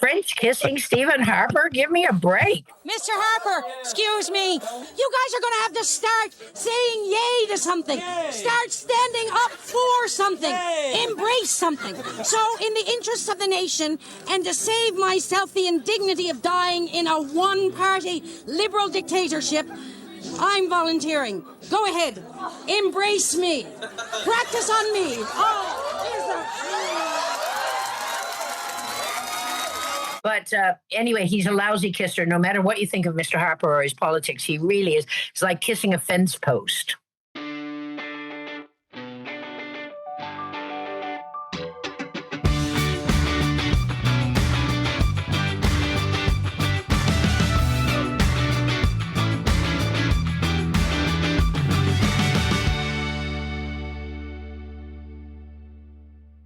French kissing Stephen Harper? Give me a break. Mr. Harper, excuse me. You guys are going to have to start saying yay to something. Start standing up for something. Embrace something. So, in the interests of the nation, and to save myself the indignity of dying in a one-party liberal dictatorship, I'm volunteering. Go ahead. Embrace me. Practice on me. But anyway, he's a lousy kisser. No matter what you think of Mr. Harper or his politics, he really is. It's like kissing a fence post.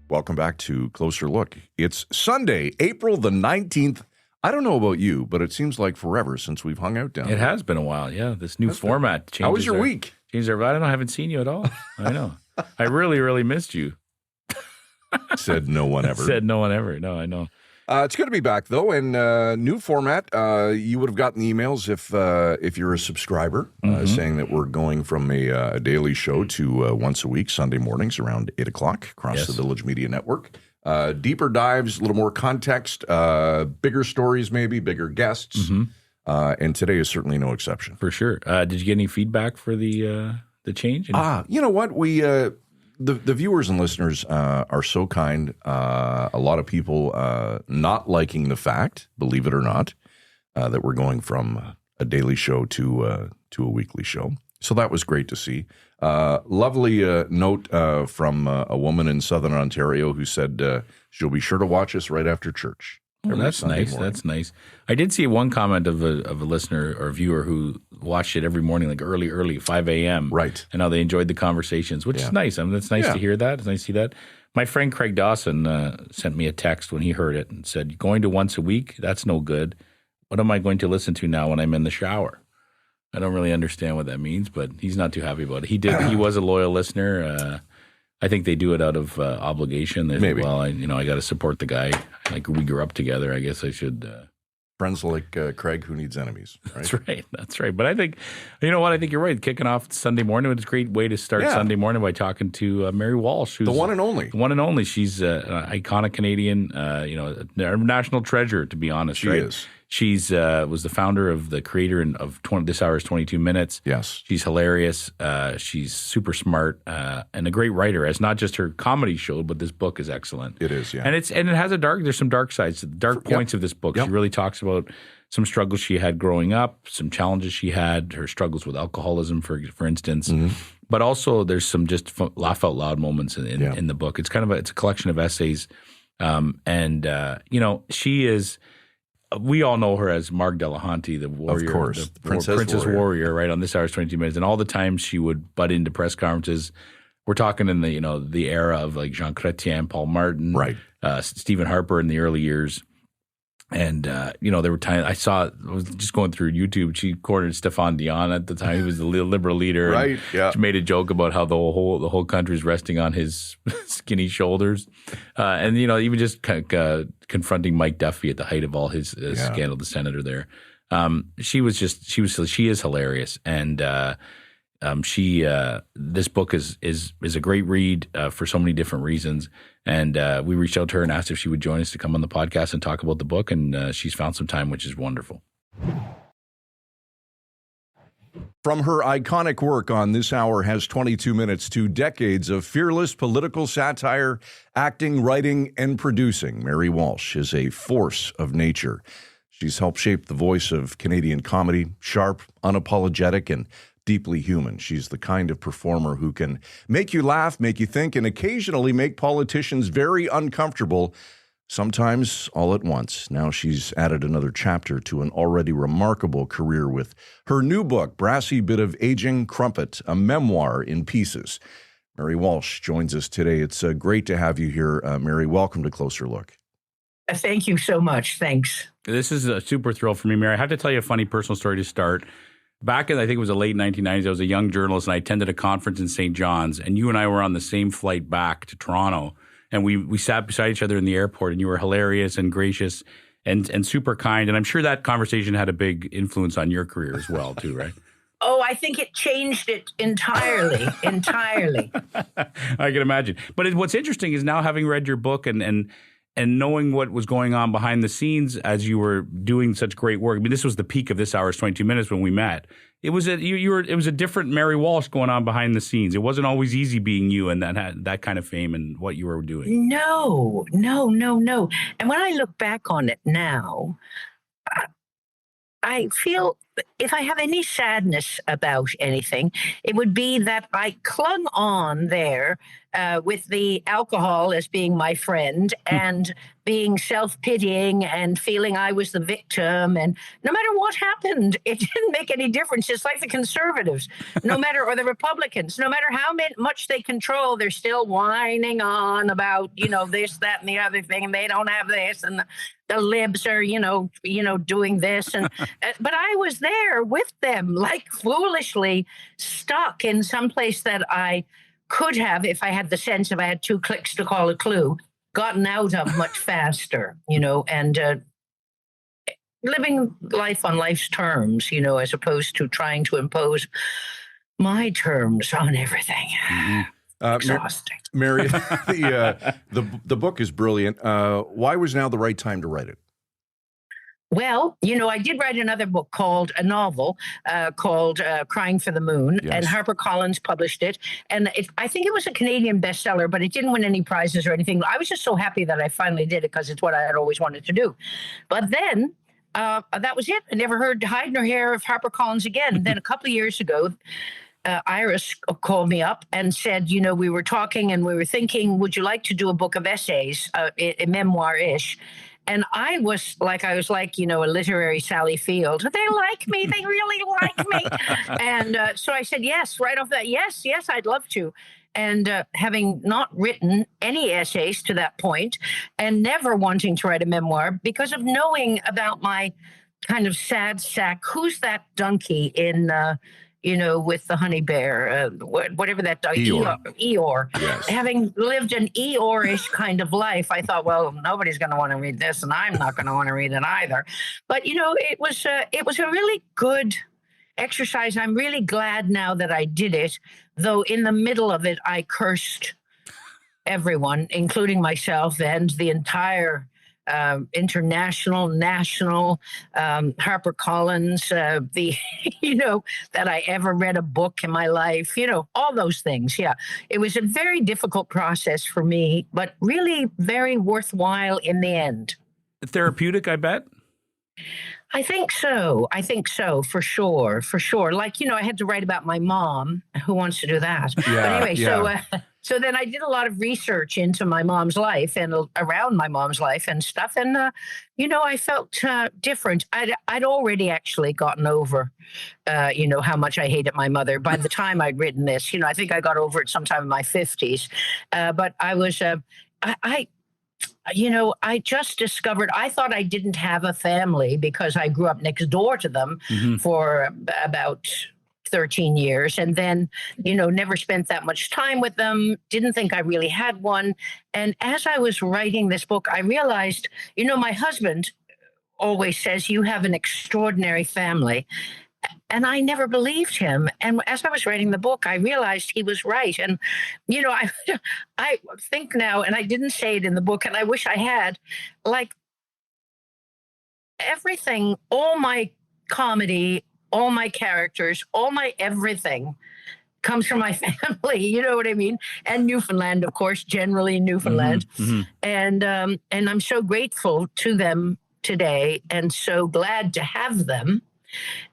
Welcome back to Closer Look. It's Sunday, April the 19th. I don't know about you, but it seems like forever since we've hung out down It has been a while, yeah. This new format changes. How was your week? I don't know. I haven't seen you at all. I know. I really, really missed you. Said no one ever. Said no one ever. No, I know. It's good to be back, though, and new format. You would have gotten the emails if you're a subscriber, saying that we're going from a daily show to once a week, Sunday mornings around 8 o'clock across the Village Media Network. Deeper dives, a little more context, bigger stories maybe, bigger guests, and today is certainly no exception. For sure. Did you get any feedback for the change? You know what? We the viewers and listeners are so kind. A lot of people not liking the fact, believe it or not, that we're going from a daily show to a weekly show. So that was great to see. Lovely note from a woman in Southern Ontario who said she'll be sure to watch us right after church. Oh, that's nice. Morning. That's nice. I did see one comment of a listener or viewer who watched it every morning, like early, 5 a.m. Right. And how they enjoyed the conversations, which is nice. I mean, that's nice to hear that. It's nice to see that. My friend Craig Dawson sent me a text when he heard it and said, "Going to once a week? That's no good. What am I going to listen to now when I'm in the shower?" I don't really understand what that means, but he's not too happy about it. He was a loyal listener. I think they do it out of obligation. Maybe. Well, I got to support the guy. Like we grew up together. I guess I should. Friends like Craig who needs enemies. Right? That's right. But I think, you know what? I think you're right. Kicking off Sunday morning, it's a great way to start Sunday morning by talking to Mary Walsh, who's the one and only. The one and only. She's an iconic Canadian, a national treasure, to be honest. She is. She's was the founder of the creator of This Hour's 22 Minutes. Yes. She's hilarious. She's super smart and a great writer, as not just her comedy showed, but this book is excellent. It is, yeah. And it has there's some dark sides, dark points of this book. She really talks about some struggles she had growing up, some challenges she had, her struggles with alcoholism, for instance. But also there's some just laugh out loud moments in the book. It's it's a collection of essays. She is. We all know her as Marg Delahunty, the warrior, of course, the Princess Warrior, right, on This Hour's 22 Minutes. And all the times she would butt into press conferences. We're talking in the era of like Jean Chrétien, Paul Martin, right, Stephen Harper in the early years. And, there were times I was just going through YouTube. She cornered Stéphane Dion at the time. He was the Liberal leader. Right, yeah. She made a joke about how the whole country's resting on his skinny shoulders. And, even just confronting Mike Duffy at the height of all his scandal, the senator there. She is hilarious. And this book is a great read for so many different reasons. And we reached out to her and asked if she would join us to come on the podcast and talk about the book. And she's found some time, which is wonderful. From her iconic work on This Hour Has 22 Minutes to decades of fearless political satire, acting, writing, and producing, Mary Walsh is a force of nature. She's helped shape the voice of Canadian comedy, sharp, unapologetic, and deeply human. She's the kind of performer who can make you laugh, make you think, and occasionally make politicians very uncomfortable, sometimes all at once. Now she's added another chapter to an already remarkable career with her new book, Brassy Bit of Aging Crumpet, a memoir in pieces. Mary Walsh joins us today. It's great to have you here, Mary. Welcome to Closer Look. Thank you so much. Thanks. This is a super thrill for me, Mary. I have to tell you a funny personal story to start. Back in, I think it was the late 1990s, I was a young journalist, and I attended a conference in St. John's, and you and I were on the same flight back to Toronto, and we sat beside each other in the airport, and you were hilarious and gracious, and super kind. And I'm sure that conversation had a big influence on your career as well, too, right? Oh, I think it changed it entirely, entirely. I can imagine. But what's interesting is now having read your book and knowing what was going on behind the scenes as you were doing such great work. I mean, this was the peak of this hour's 22 minutes when we met. It was it was a different Mary Walsh going on behind the scenes. It wasn't always easy being you and that kind of fame and what you were doing. No, no, no, no. And when I look back on it now, I feel if I have any sadness about anything, it would be that I clung on there with the alcohol as being my friend and being self-pitying and feeling I was the victim. And no matter what happened, it didn't make any difference. It's like the conservatives, or the Republicans, no matter how much they control, they're still whining on about, this, that, and the other thing. And they don't have this. And the libs are, doing this. And but I was there with them, like foolishly stuck in some place that I could have, if I had the sense, if I had 2 clicks to call a clue, gotten out of much faster, and living life on life's terms, as opposed to trying to impose my terms on everything. Exhausting. Mary, the book is brilliant. Why was now the right time to write it? Well, I did write another book called Crying for the Moon, Yes. and HarperCollins published it. And I think it was a Canadian bestseller, but it didn't win any prizes or anything. I was just so happy that I finally did it because it's what I had always wanted to do. But then that was it. I never heard hide nor hair of HarperCollins again. Then a couple of years ago, Iris called me up and said, we were talking and we were thinking, would you like to do a book of essays, a memoir-ish? And I was like, a literary Sally Field. They like me. They really like me. And so I said, yes, right off that. Yes, I'd love to. And having not written any essays to that point and never wanting to write a memoir because of knowing about my kind of sad sack, who's that donkey in with the honey bear, whatever that dog, Eeyore. Yes. Having lived an Eeyore-ish kind of life, I thought, well, nobody's going to want to read this, and I'm not going to want to read it either. But it was a really good exercise. I'm really glad now that I did it, though in the middle of it, I cursed everyone, including myself and the entire international, national, HarperCollins, that I ever read a book in my life, all those things. Yeah. It was a very difficult process for me, but really very worthwhile in the end. Therapeutic, I bet. I think so, for sure. Like, I had to write about my mom. Who wants to do that? Yeah, but anyway, so then I did a lot of research into my mom's life and around my mom's life and stuff. And, I felt different. I'd already actually gotten over, how much I hated my mother. By the time I'd written this, I think I got over it sometime in my 50s. But I was, I just discovered, I thought I didn't have a family because I grew up next door to them for about 13 years and then, never spent that much time with them, didn't think I really had one. And as I was writing this book, I realized, my husband always says, you have an extraordinary family. And I never believed him. And as I was writing the book, I realized he was right. And, I think now, and I didn't say it in the book, and I wish I had, like everything, all my comedy, all my characters, all my everything comes from my family. You know what I mean? And Newfoundland, of course, generally Newfoundland. And I'm so grateful to them today and so glad to have them.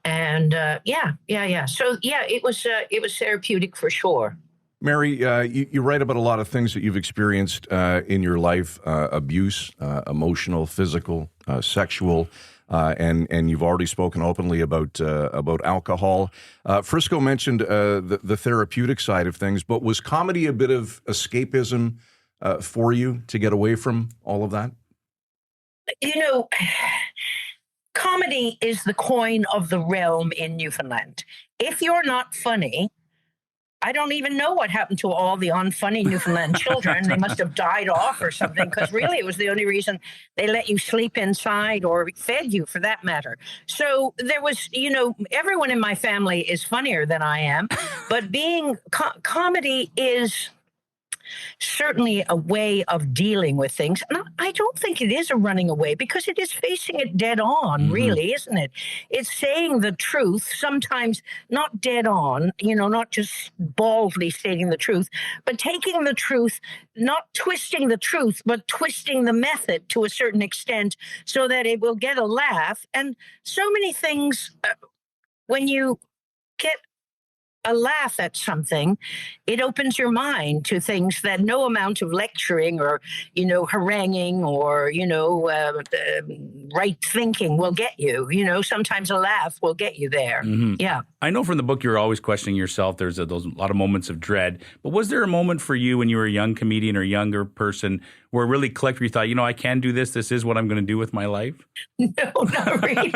And So it was therapeutic for sure. Mary, you write about a lot of things that you've experienced in your life: abuse, emotional, physical, sexual, and you've already spoken openly about alcohol. Frisco mentioned the therapeutic side of things, but was comedy a bit of escapism for you to get away from all of that? Comedy is the coin of the realm in Newfoundland. If you're not funny, I don't even know what happened to all the unfunny Newfoundland children. They must have died off or something, because really it was the only reason they let you sleep inside or fed you, for that matter. So there was, everyone in my family is funnier than I am, but being comedy is certainly a way of dealing with things. And I don't think it is a running away, because it is facing it dead on, really, isn't it? It's saying the truth, sometimes not dead on, not just baldly stating the truth, but taking the truth, not twisting the truth, but twisting the method to a certain extent so that it will get a laugh. And so many things, when you get a laugh at something, it opens your mind to things that no amount of lecturing or, haranguing or, right thinking will get you. Sometimes a laugh will get you there. Yeah. I know from the book you're always questioning yourself. There's a lot of moments of dread. But was there a moment for you when you were a young comedian or younger person where it really clicked, where you thought, I can do this. This is what I'm going to do with my life? No, not really.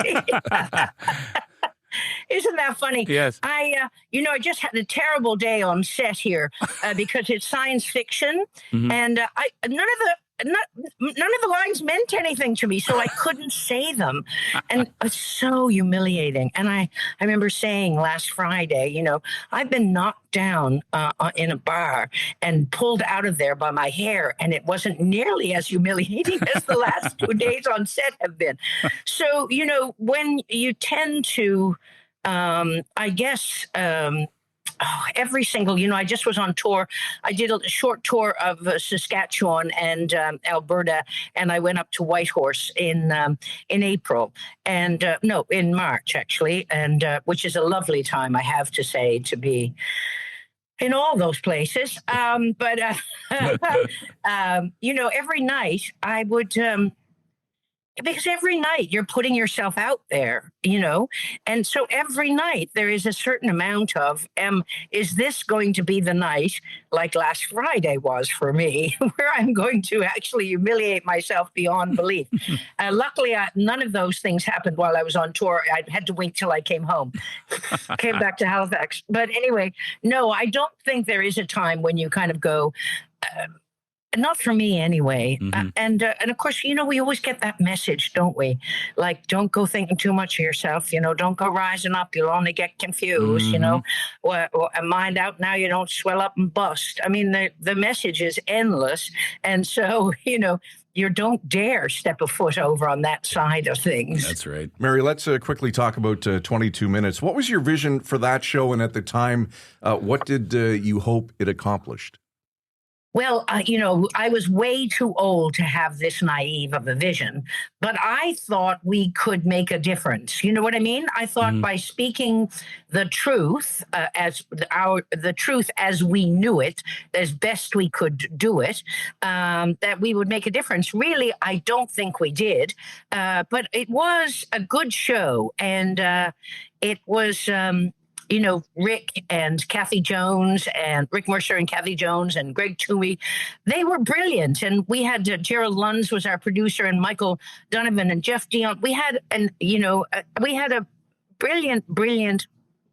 Isn't that funny? Yes. I just had a terrible day on set here because it's science fiction, and none of the lines meant anything to me, so I couldn't say them, and it's so humiliating. And I remember saying last Friday, I've been knocked down in a bar and pulled out of there by my hair, and it wasn't nearly as humiliating as the last 2 days on set have been. So when you tend to, every single, I just was on tour. I did a short tour of Saskatchewan and Alberta, and I went up to Whitehorse in April, and in March actually, and which is a lovely time, I have to say, to be in all those places. But every night I would. Because every night you're putting yourself out there, and so every night there is a certain amount of, is this going to be the night, like last Friday was for me, where I'm going to actually humiliate myself beyond belief? Luckily, none of those things happened while I was on tour. I had to wait till I came home, came back to Halifax. But anyway, no, I don't think there is a time when you kind of go, not for me anyway. And of course, we always get that message, don't we? Like, don't go thinking too much of yourself. Don't go rising up. You'll only get confused, mind out now, you don't swell up and bust. I mean, the message is endless. And so, you don't dare step a foot over on that side of things. That's right. Mary, let's quickly talk about 22 Minutes. What was your vision for that show? And at the time, what did you hope it accomplished? Well, I was way too old to have this naive of a vision, but I thought we could make a difference. You know what I mean? I thought by speaking the truth, the truth as we knew it, as best we could do it, that we would make a difference. Really, I don't think we did, but it was a good show, and it was. Rick and Kathy Jones and Rick Mercer and Kathy Jones and Greg Toomey, they were brilliant. And we had Gerald Lunds was our producer, and Michael Donovan and Jeff Dion. We had a brilliant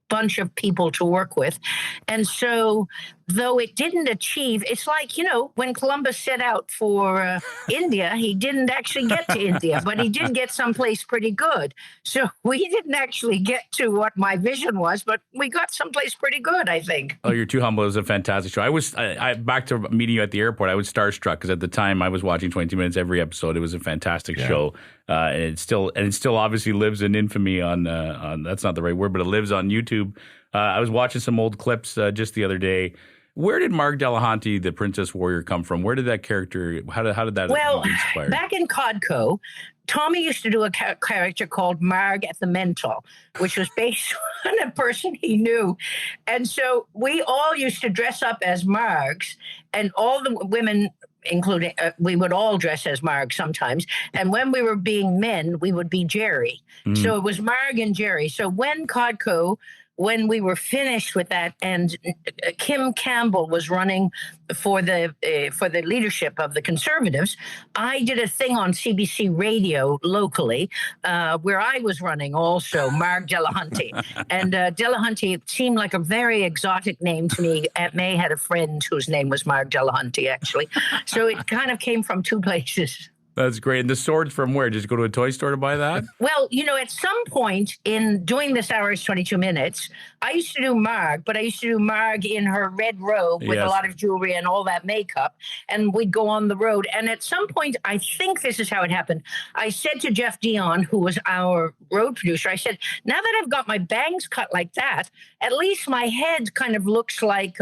bunch of people to work with. And so, though it didn't achieve, it's like, when Columbus set out for India, he didn't actually get to India, but he did get someplace pretty good. So we didn't actually get to what my vision was, but we got someplace pretty good, I think. Oh, You're Too Humble. It was a fantastic show. I back to meeting you at the airport, I was starstruck because at the time I was watching 22 Minutes every episode. It was a fantastic show. And it still obviously lives in infamy on that's not the right word, but it lives on YouTube. I was watching some old clips just the other day. Where did Marg Delahunty, the Princess Warrior, come from? Where did that character, how did that get inspired? Back in Codco, Tommy used to do a character called Marg at the Mental, which was based on a person he knew. And so we all used to dress up as Margs, and all the women, including, we would all dress as Marg sometimes. And when we were being men, we would be Jerry. So it was Marg and Jerry. So when Codco when we were finished with that, and Kim Campbell was running for the leadership of the Conservatives, I did a thing on CBC Radio locally where I was running also, Marg Delahunty. And Delahunty seemed like a very exotic name to me. Aunt May had a friend whose name was Marg Delahunty, actually. So it kind of came from two places. That's great. And the sword's from where? Did you go to a toy store to buy that? Well, at some point in doing this hour's 22 minutes, I used to do Marg, but I used to do Marg in her red robe with a lot of jewelry and all that makeup. And we'd go on the road. And at some point, I think this is how it happened. I said to Jeff Dion, who was our road producer, I said, now that I've got my bangs cut like that, at least my head kind of looks like,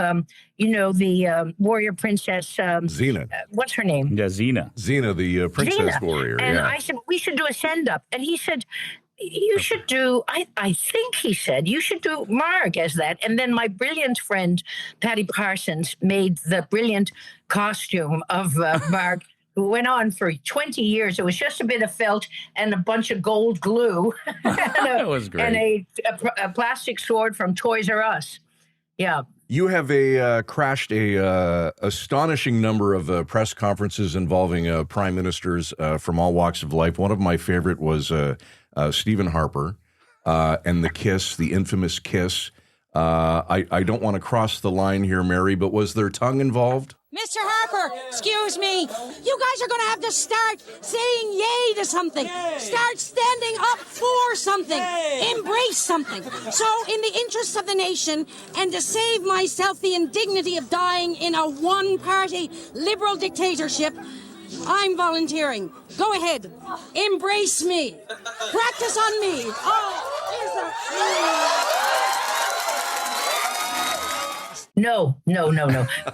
the warrior princess. Xena. What's her name? Yeah, Xena. Xena, the princess warrior. And I said, we should do a send-up. And he said, you should do, I think he said, you should do Marg as that. And then my brilliant friend, Patty Parsons, made the brilliant costume of Marg, who went on for 20 years. It was just a bit of felt and a bunch of gold glue. That was great. And a plastic sword from Toys R Us. Yeah. You have crashed a astonishing number of press conferences involving prime ministers from all walks of life. One of my favorite was Stephen Harper and the kiss, the infamous kiss. I don't want to cross the line here, Mary, but was there tongue involved? Mr. Harper, excuse me. You guys are going to have to start saying yay to something. Start standing up for something. Embrace something. So, in the interests of the nation, and to save myself the indignity of dying in a one-party liberal dictatorship, I'm volunteering. Go ahead. Embrace me. Practice on me. No.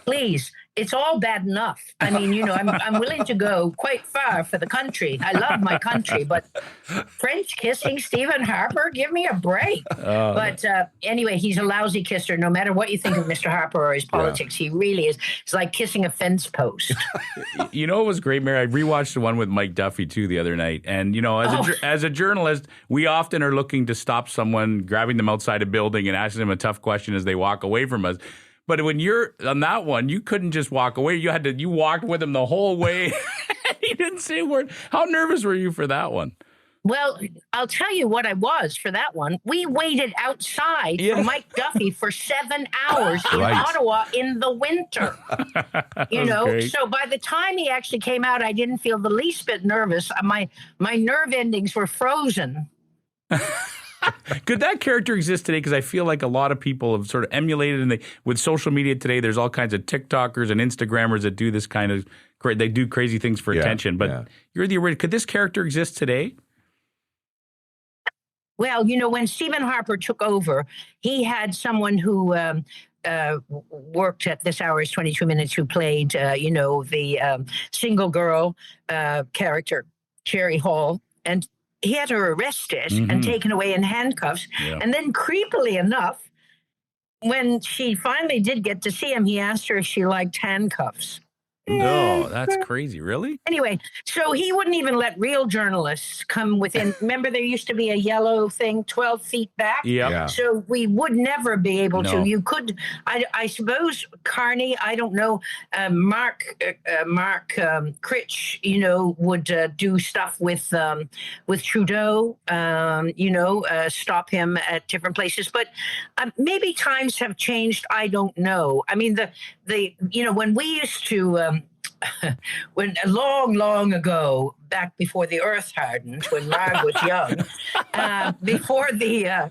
Please. It's all bad enough. I mean, I'm willing to go quite far for the country. I love my country, but French kissing Stephen Harper, give me a break. But anyway, he's a lousy kisser. No matter what you think of Mr. Harper or his politics, he really is. It's like kissing a fence post. It was great, Mary. I rewatched the one with Mike Duffy, too, the other night. And, as a journalist, we often are looking to stop someone, grabbing them outside a building and asking them a tough question as they walk away from us. But when you're on that one, you couldn't just walk away. You walked with him the whole way. He didn't say a word. How nervous were you for that one? Well, I'll tell you what I was for that one. We waited outside for Mike Duffy for 7 hours in Ottawa in the winter. Great. So by the time he actually came out, I didn't feel the least bit nervous. My nerve endings were frozen. Could that character exist today? Because I feel like a lot of people have sort of emulated, and with social media today, there's all kinds of TikTokers and Instagrammers that do this kind of they do crazy things for attention. But you're the original. Could this character exist today? Well, when Stephen Harper took over, he had someone who worked at This Hour's 22 Minutes who played, the single girl character, Cherry Hall, and he had her arrested and taken away in handcuffs. Yeah. And then creepily enough, when she finally did get to see him, he asked her if she liked handcuffs. No, that's crazy. Really? Anyway, so he wouldn't even let real journalists come within. Remember, there used to be a yellow thing 12 feet back? Yeah. So we would never be able to. You could, I suppose, Carney, I don't know, Mark Critch, would do stuff with Trudeau, stop him at different places. But maybe times have changed. I don't know. I mean, when we used to, when long ago, back before the earth hardened, when Marg was young, before the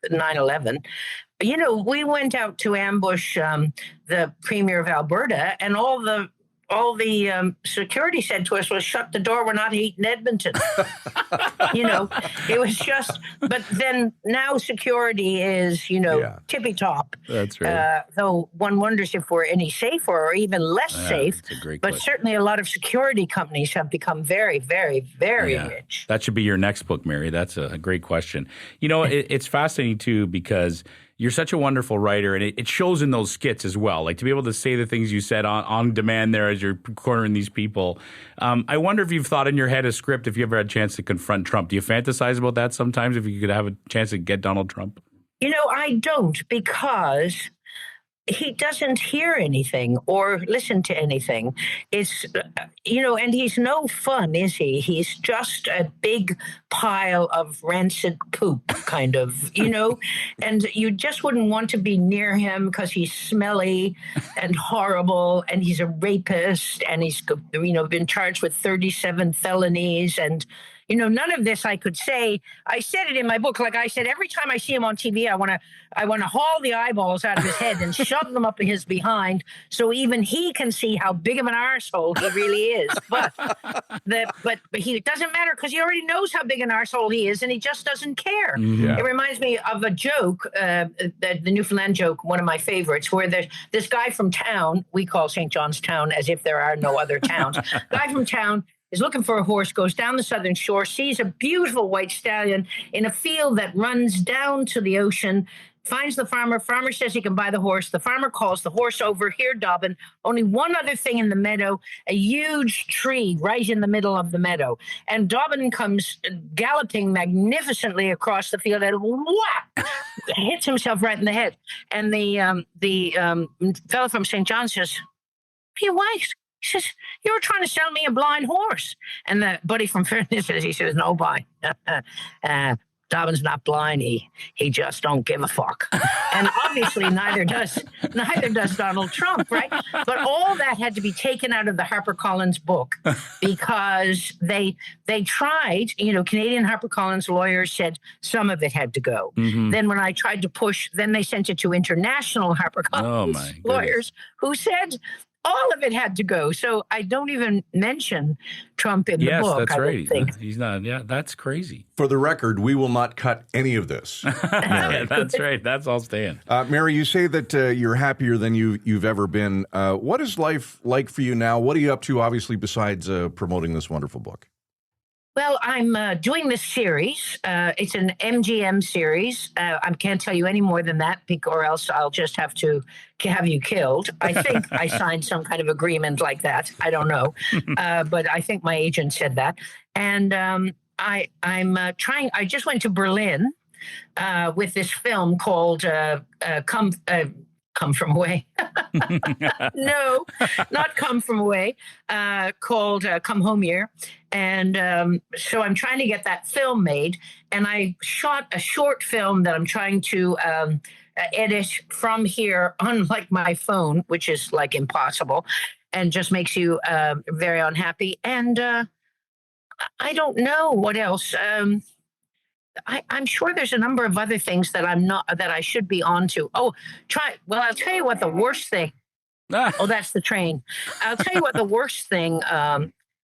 9/11, we went out to ambush the Premier of Alberta, and all the security said to us was, shut the door, we're not eating Edmonton. It was just, but then now security is, tippy top. That's right. Though one wonders if we're any safer or even less safe. That's a great but question. Certainly a lot of security companies have become very, very, very rich. That should be your next book, Mary. That's a great question. It's fascinating, too, because you're such a wonderful writer, and it shows in those skits as well. Like to be able to say the things you said on demand there as you're cornering these people. I wonder if you've thought in your head a script if you ever had a chance to confront Trump. Do you fantasize about that sometimes if you could have a chance to get Donald Trump? I don't, because he doesn't hear anything or listen to anything. It's, and he's no fun, is he? He's just a big pile of rancid poop, kind of, and you just wouldn't want to be near him because he's smelly and horrible, and he's a rapist, and he's, been charged with 37 felonies, and none of this I could say. I said it in my book. Like I said, every time I see him on TV, I want to haul the eyeballs out of his head and shove them up his behind, so even he can see how big of an arsehole he really is. But he doesn't matter because he already knows how big an arsehole he is, and he just doesn't care. Yeah. It reminds me of a joke, the Newfoundland joke, one of my favorites, where there's this guy from town. We call St. John's Town as if there are no other towns. Guy from town is looking for a horse, goes down the southern shore, sees a beautiful white stallion in a field that runs down to the ocean, finds the farmer. Farmer says he can buy the horse. The farmer calls the horse over. Here, Dobbin, only one other thing in the meadow, a huge tree right in the middle of the meadow. And Dobbin comes galloping magnificently across the field and whap, hits himself right in the head. And the fellow from St. John says, "Hey, wife," he says, "you were trying to sell me a blind horse." And the buddy from Fairness says, "No, boy, Dobbin's not blind. He just don't give a fuck." And obviously neither does Donald Trump, right? But all that had to be taken out of the HarperCollins book because they tried, Canadian HarperCollins lawyers said some of it had to go. Mm-hmm. Then when I tried to push, then they sent it to international HarperCollins lawyers who said all of it had to go. So I don't even mention Trump in the book. Yes, that's right. Think. He's not. Yeah, that's crazy. For the record, we will not cut any of this. Yeah, that's right. That's all staying. Mary, you say that you're happier than you've ever been. What is life like for you now? What are you up to, obviously, besides promoting this wonderful book? Well, I'm doing this series. It's an MGM series. I can't tell you any more than that, or else I'll just have to have you killed. I think I signed some kind of agreement like that. I don't know, but I think my agent said that. And I'm trying. I just went to Berlin with this film called Come From Away. No, not Come From Away, called Come Home Here. And so I'm trying to get that film made. And I shot a short film that I'm trying to edit from here on like my phone, which is like impossible and just makes you very unhappy. And I don't know what else. I'm sure there's a number of other things that I should be onto. I'll tell you what the worst thing. Oh, that's the train. I'll tell you what the worst thing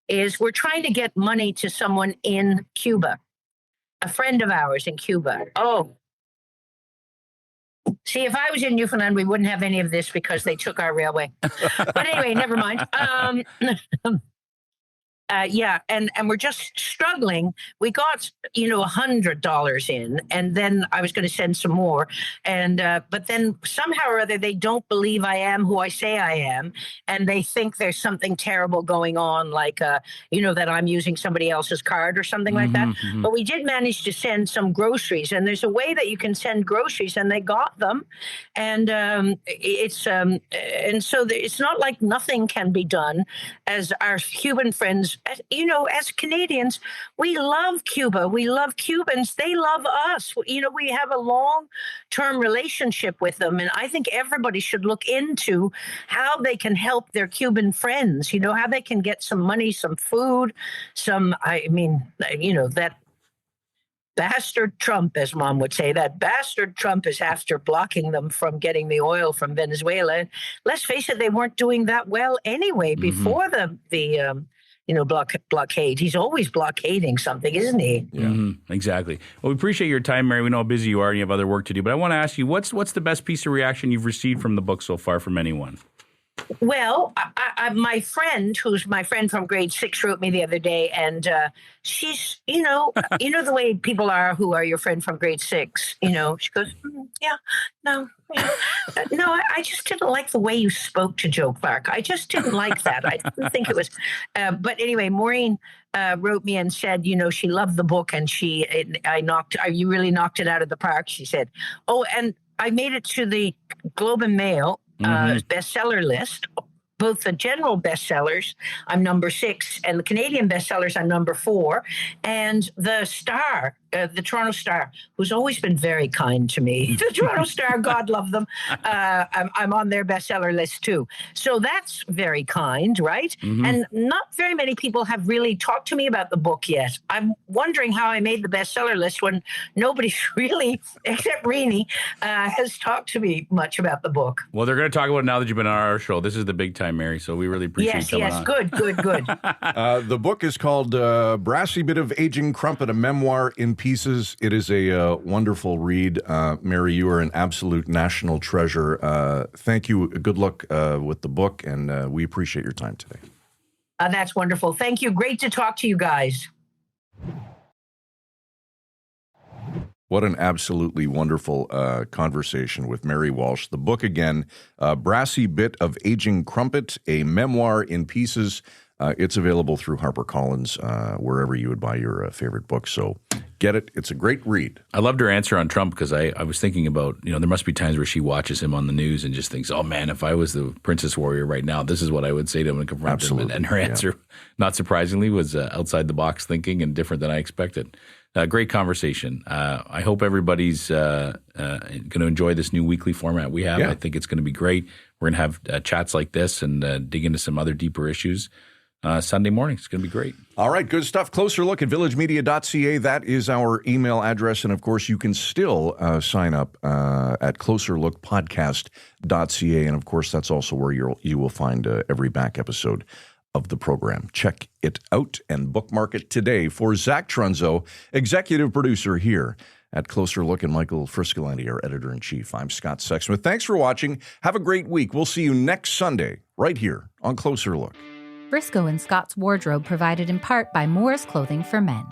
is. We're trying to get money to someone in Cuba, a friend of ours in Cuba. Oh, see, if I was in Newfoundland, we wouldn't have any of this because they took our railway. But anyway, never mind. And we're just struggling. We got, $100 in, and then I was going to send some more. And but then somehow or other, they don't believe I am who I say I am, and they think there's something terrible going on, like that I'm using somebody else's card or something like that. Mm-hmm. But we did manage to send some groceries, and there's a way that you can send groceries, and they got them, and and so it's not like nothing can be done, as our Cuban friends. As Canadians, we love Cuba. We love Cubans. They love us. We have a long-term relationship with them. And I think everybody should look into how they can help their Cuban friends, how they can get some money, some food, that bastard Trump, as Mom would say, that bastard Trump is after blocking them from getting the oil from Venezuela. And let's face it, they weren't doing that well anyway before the blockade. He's always blockading something, isn't he? Yeah, exactly. Well, we appreciate your time, Mary. We know how busy you are and you have other work to do. But I want to ask you, what's the best piece of reaction you've received from the book so far from anyone? Well, my friend, who's my friend from grade 6, wrote me the other day, and she's, you know the way people are who are your friend from grade 6. She goes, yeah, no, yeah. No, I just didn't like the way you spoke to Joe Clark. I just didn't like that. I didn't think it was. But anyway, Maureen wrote me and said, she loved the book, and you really knocked it out of the park. She said, oh, and I made it to the Globe and Mail bestseller list. Both the general bestsellers, I'm number 6, and the Canadian bestsellers, I'm number 4. And the Star, the Toronto Star, who's always been very kind to me, the Toronto Star, God love them, I'm on their bestseller list too. So that's very kind, right? And not very many people have really talked to me about the book yet. I'm wondering how I made the bestseller list when nobody really, except Rini, has talked to me much about the book. Well, they're going to talk about it now that you've been on our show. This is the big time, Mary, so we really appreciate you coming on. Good. The book is called Brassy Bit of Aging Crumpet, a memoir in pieces. It is a wonderful read. Mary, you are an absolute national treasure. Thank you. Good luck with the book, and we appreciate your time today. That's wonderful. Thank you. Great to talk to you guys. What an absolutely wonderful conversation with Mary Walsh. The book, again, Brassy Bit of Aging Crumpet, a memoir in pieces. It's available through HarperCollins, wherever you would buy your favorite book. So get it. It's a great read. I loved her answer on Trump because I was thinking about, there must be times where she watches him on the news and just thinks, oh, man, if I was the Princess Warrior right now, this is what I would say to him and confront him. And her answer, not surprisingly, was outside the box thinking and different than I expected. Great conversation. I hope everybody's going to enjoy this new weekly format we have. Yeah. I think it's going to be great. We're going to have chats like this and dig into some other deeper issues. Sunday morning. It's going to be great. All right, good stuff. Closer look at villagemedia.ca. That is our email address. And, of course, you can still sign up at closerlookpodcast.ca. And, of course, that's also where you will find every back episode of the program. Check it out and bookmark it today. For Zach Trunzo, executive producer here at Closer Look, and Michael Friscolanti, our editor-in-chief, I'm Scott Sexsmith. Thanks for watching. Have a great week. We'll see you next Sunday right here on Closer Look. Briscoe & Scott's wardrobe provided in part by Moore's Clothing for Men.